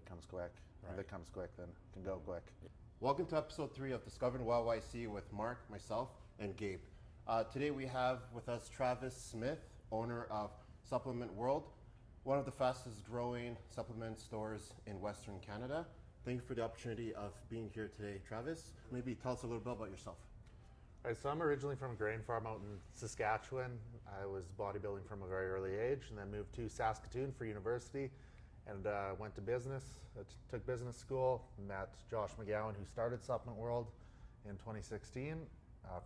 comes quick. Right. If it comes quick, then it can go quick. Welcome to episode 3 of Discovering YYC with Mark, myself, and Gabe. Today we have with us Travis Smith, owner of Supplement World, one of the fastest growing supplement stores in Western Canada. Thank you for the opportunity of being here today, Travis. Maybe tell us a little bit about yourself. Right, so I'm originally from a grain farm out in Saskatchewan. I was bodybuilding from a very early age and then moved to Saskatoon for university and went to business. I took business school, met Josh McGowan, who started Supplement World in 2016.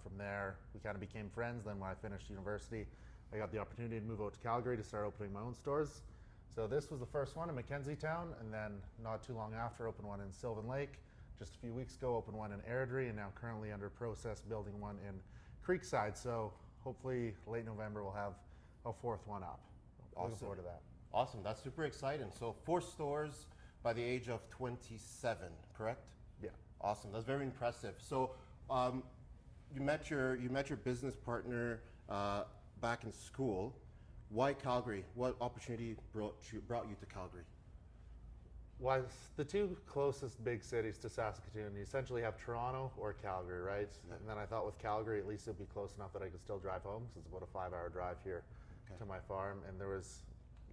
From there, we kind of became friends. Then when I finished university, I got the opportunity to move out to Calgary to start opening my own stores. So this was the first one in Mackenzie Town, and then not too long after, opened one in Sylvan Lake. Just a few weeks ago, opened one in Airdrie, and now currently under process building one in Creekside. So hopefully late November we'll have a fourth one up. Looking forward to that. Awesome, that's super exciting. So 4 stores by the age of 27, correct? Yeah. Awesome, that's very impressive. So you met your business partner back in school. Why Calgary? What opportunity brought you to Calgary? Well, the two closest big cities to Saskatoon, you essentially have Toronto or Calgary, right? Yeah. And then I thought with Calgary, at least it'd be close enough that I could still drive home, because it's about a 5-hour drive here to my farm. And there was,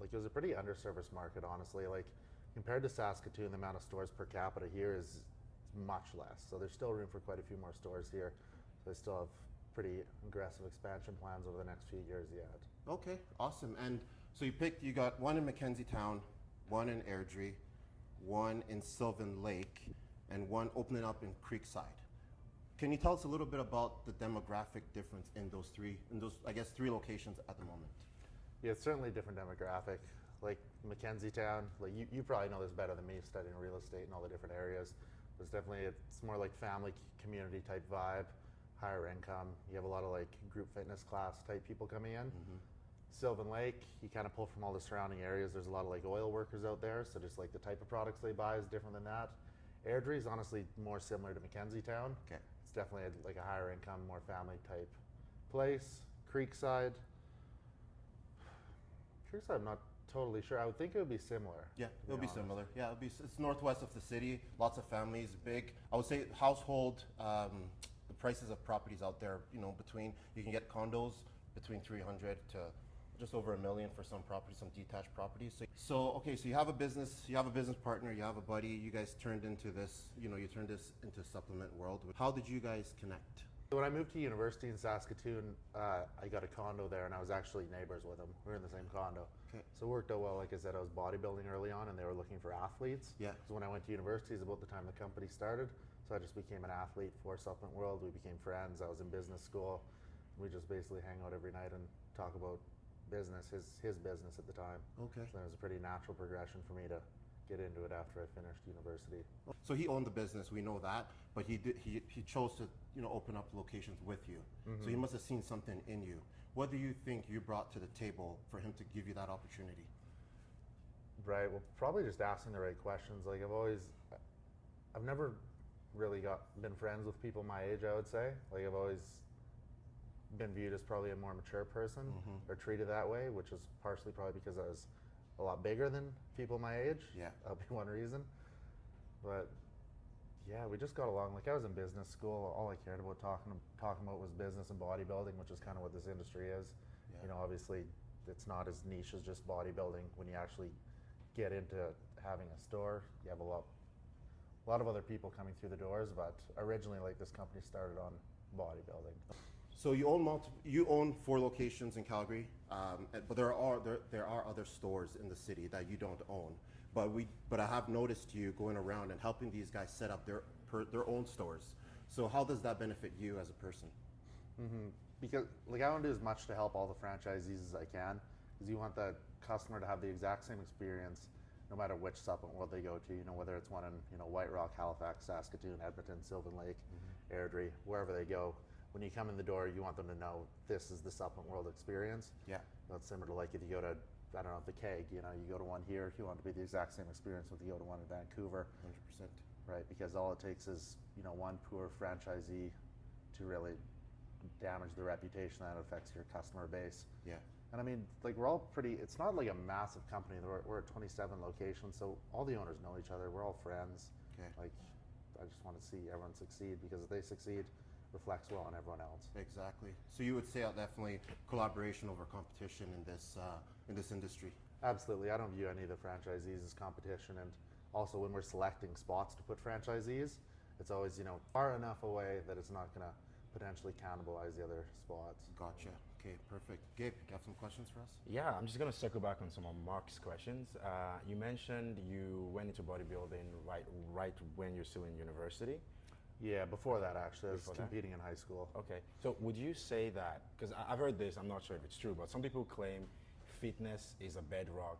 it was a pretty underserviced market, honestly. Like, compared to Saskatoon, the amount of stores per capita here is much less. So there's still room for quite a few more stores here. So they still have pretty aggressive expansion plans over the next few years yet. Okay, awesome. And so you got one in Mackenzie Town, one in Airdrie, one in Sylvan Lake, and one opening up in Creekside. Can you tell us a little bit about the demographic difference in those three locations at the moment? Yeah, it's certainly a different demographic. Like Mackenzie Town, like you probably know this better than me, studying real estate in all the different areas. But it's more like family community type vibe, higher income. You have a lot of like group fitness class type people coming in. Mm-hmm. Sylvan Lake, you kind of pull from all the surrounding areas. There's a lot of like oil workers out there, so just like the type of products they buy is different than that. Airdrie is honestly more similar to Mackenzie Town. Okay. It's definitely like a higher income, more family type place. Creekside, I'm not totally sure. I would think it would be similar. Yeah, it'll be similar. Yeah, it's northwest of the city, lots of families, big. I would say household, the prices of properties out there, you can get condos between 300 to just over $1 million for some properties, some detached properties. So you have a business partner, you have a buddy, you guys turned into this, you turned this into Supplement World. How did you guys connect? When I moved to university in Saskatoon, I got a condo there, and I was actually neighbors with them. We were in the same condo. Okay. So it worked out well. Like I said, I was bodybuilding early on, and they were looking for athletes. Yeah. Because when I went to university, is about the time the company started. So I just became an athlete for Supplement World. We became friends. I was in business school. We just basically hang out every night and talk about business, his business at the time. Okay. So it was a pretty natural progression for me to get into it after I finished university. So he owned the business, we know that, but he chose to open up locations with you. Mm-hmm. So he must have seen something in you. What do you think you brought to the table for him to give you that opportunity? Right. Well, probably just asking the right questions. Like I've never really been friends with people my age, I would say. Like I've always been viewed as probably a more mature person, mm-hmm. or treated that way, which is partially probably because I was a lot bigger than people my age. Yeah. That'll be one reason. But yeah, we just got along. Like I was in business school. All I cared about talking about was business and bodybuilding, which is kind of what this industry is. Yeah. Obviously it's not as niche as just bodybuilding. When you actually get into having a store, you have a lot of other people coming through the doors, but originally like this company started on bodybuilding. So you own 4 locations in Calgary, but there are other stores in the city that you don't own. But I have noticed you going around and helping these guys set up their own stores. So how does that benefit you as a person? Mm-hmm. Because like I want to do as much to help all the franchisees as I can, because you want the customer to have the exact same experience no matter which Supplement World they go to. Whether it's one in White Rock, Halifax, Saskatoon, Edmonton, Sylvan Lake, mm-hmm. Airdrie, wherever they go. When you come in the door, you want them to know this is the Supplement World experience. Yeah. That's similar to like if you go to, I don't know, the Keg, you go to one here, you want it to be the exact same experience with you go to one in Vancouver. 100%. Right, because all it takes is, one poor franchisee to really damage the reputation that affects your customer base. Yeah. And I mean, like we're all pretty. It's not like a massive company. We're at 27 locations, so all the owners know each other. We're all friends. Okay. Like, I just want to see everyone succeed because if they succeed, reflects well on everyone else. Exactly. So you would say definitely collaboration over competition in this industry. Absolutely. I don't view any of the franchisees as competition. And also, when we're selecting spots to put franchisees, it's always, far enough away that it's not going to potentially cannibalize the other spots. Gotcha. Okay, perfect. Gabe, you have some questions for us? Yeah, I'm just going to circle back on some of Mark's questions. You mentioned you went into bodybuilding right when you're still in university. Yeah, before that, actually. I was Before that? competing in high school. Okay, so would you say that, because I've heard this, I'm not sure if it's true, but some people claim fitness is a bedrock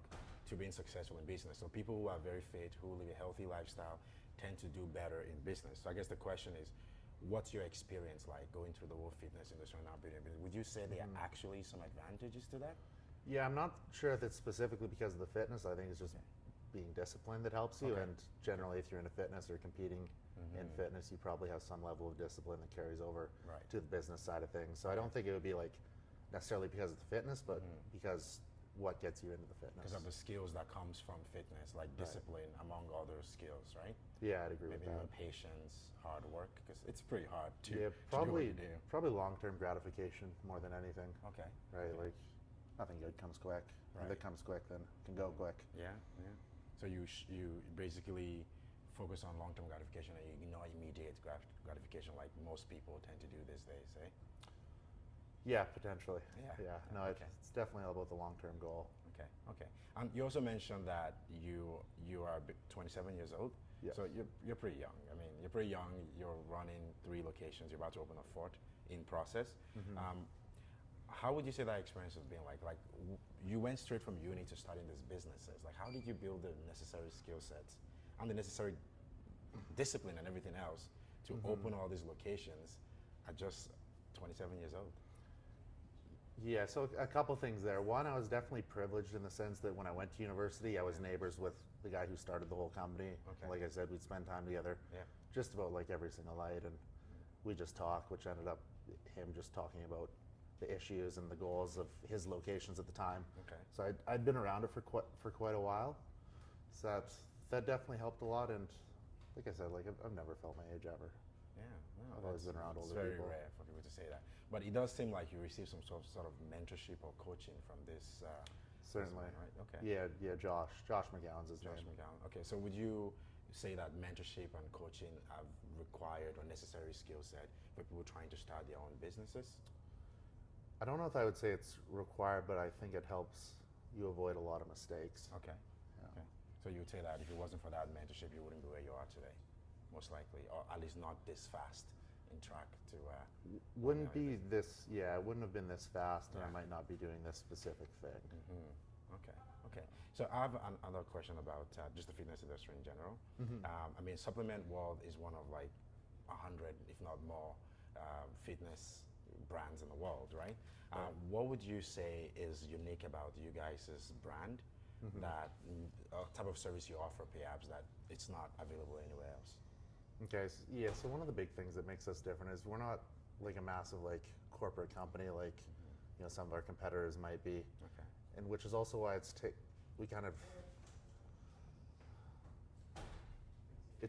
to being successful in business. So people who are very fit, who live a healthy lifestyle, tend to do better in business. So I guess the question is, what's your experience like going through the whole fitness industry and now building a business? Would you say there are actually some advantages to that? Yeah, I'm not sure if it's specifically because of the fitness. I think it's just being disciplined that helps you. Okay. And generally, if you're into fitness or competing in fitness, you probably have some level of discipline that carries over Right. to the business side of things. So I don't think it would be like necessarily because of the fitness, but because what gets you into the fitness. Because of the skills that comes from fitness, like discipline among other skills, right? Yeah, I'd agree Maybe with even that. patience, hard work, because it's pretty hard to, Yeah, to do what probably you do. probably long-term gratification more than anything. Okay. Right, like nothing good comes quick. If Right. it comes quick, then it can go quick. Yeah, yeah. So you basically focus on long-term gratification and you ignore immediate gratification, like most people tend to do these days, eh? Yeah, potentially. Yeah. No, Okay. it's definitely all about the long-term goal. Okay, okay. You also mentioned that you are 27 years old. Yes. So you're pretty young. I mean, you're pretty young. You're running 3 locations. You're about to open a 4th in process. How would you say that experience has been like? Like, you went straight from uni to starting these businesses. Like, how did you build the necessary skill sets and the necessary discipline and everything else to open all these locations at just 27 years old? Yeah, so a couple things there. One, I was definitely privileged in the sense that when I went to university, I was neighbors with the guy who started the whole company. Okay. Like I said, we'd spend time together Yeah. just about like every single night, and we just talk, which ended up him just talking about the issues and the goals of his locations at the time. Okay. So I'd been around it for quite a while, so that definitely helped a lot. And like I said, like I've never felt my age ever. Yeah, no, I've always that's- been around it's older very people. rare for people to say that. But it does seem like you received some sort of mentorship or coaching from this. Certainly. this one, right? Okay. Yeah, Josh McGowan's his Josh name. McGowan. Okay, so would you say that mentorship and coaching have required or necessary skill set for people trying to start their own businesses? I don't know if I would say it's required, but I think it helps you avoid a lot of mistakes. Okay. Yeah. Okay. So you would say that if it wasn't for that mentorship, you wouldn't be where you are today, most likely, or at least not this fast in track to. Wouldn't running a be this, yeah, it wouldn't have been this fast, and I Yeah. might not be doing this specific thing. Okay, okay. So I have another question about just the fitness industry in general. I mean, Supplement World is one of like 100, if not more, fitness brands in the world, right? What would you say is unique about you guys' brand that type of service you offer, perhaps, that it's not available anywhere else? Okay, yeah, so one of the big things that makes us different is we're not like a massive like corporate company like some of our competitors might be. Okay. And which is also why it's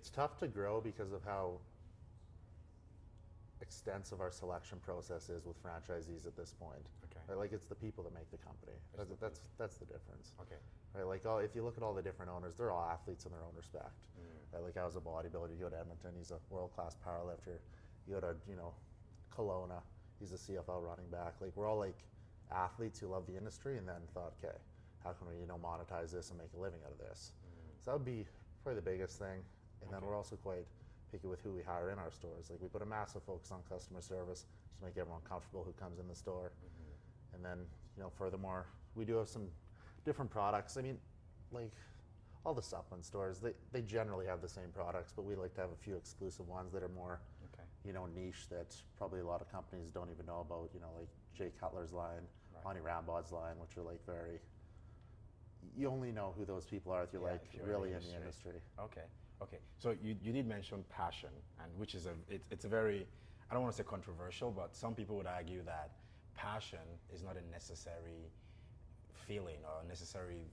tough to grow because of how extensive our selection process is with franchisees at this point. Okay. Right? Like it's the people that make the company. It's That's the difference. Okay. Right? Like if you look at all the different owners, they're all athletes in their own respect. Right? Like I was a bodybuilder. You go to Edmonton, he's a world-class powerlifter. You go to Kelowna, he's a CFL running back. Like we're all like athletes who love the industry, and then thought, okay, how can we monetize this and make a living out of this? So that would be probably the biggest thing. And then we're also quite picky with who we hire in our stores. Like we put a massive focus on customer service to make everyone comfortable who comes in the store. And then furthermore, we do have some different products. I mean, like all the supplement stores, they generally have the same products, but we like to have a few exclusive ones that are more Okay. niche that probably a lot of companies don't even know about. Like Jay Cutler's line, Right. Ani Rambod's line, which are like you only know who those people are if you're Yeah, like if you're really in the industry. Okay. Okay. So you did mention passion, and which is it's a very, I don't want to say controversial, but some people would argue that passion is not a necessary feeling or necessary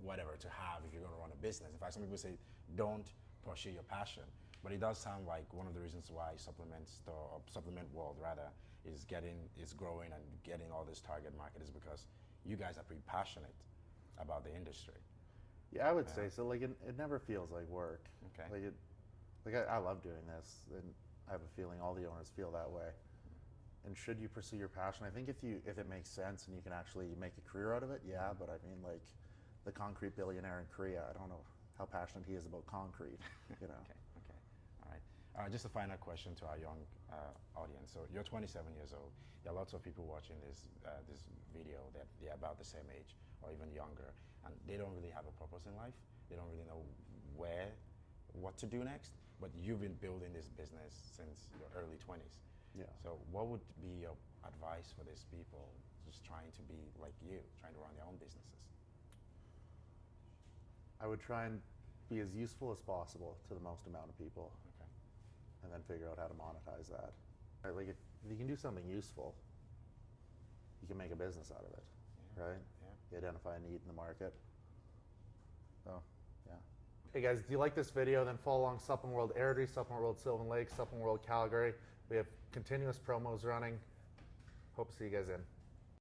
whatever to have if you're going to run a business. In fact, some people say don't pursue your passion, but it does sound like one of the reasons why supplement world rather is growing and getting all this target market is because you guys are pretty passionate about the industry. Yeah, I would say so. Like it never feels like work. Okay. I love doing this, and I have a feeling all the owners feel that way. And should you pursue your passion? I think if it makes sense and you can actually make a career out of it, yeah. But I mean, like the concrete billionaire in Korea, I don't know how passionate he is about concrete. You know. Okay. All right. Just a final question to our young audience. So you're 27 years old. There are lots of people watching this video that they're about the same age or even younger, and they don't really have a purpose in life. They don't really know what to do next. But you've been building this business since your early 20s. Yeah. So what would be your advice for these people just trying to be like you, trying to run their own businesses? I would try and be as useful as possible to the most amount of people. Okay. And then figure out how to monetize that. Right, like if you can do something useful, you can make a business out of it, right? Yeah. You identify a need in the market. So, yeah. Hey guys, if you like this video, then follow along Supplement World Airdrie, Supplement World Sylvan Lake, Supplement World Calgary. We have continuous promos running. Hope to see you guys in.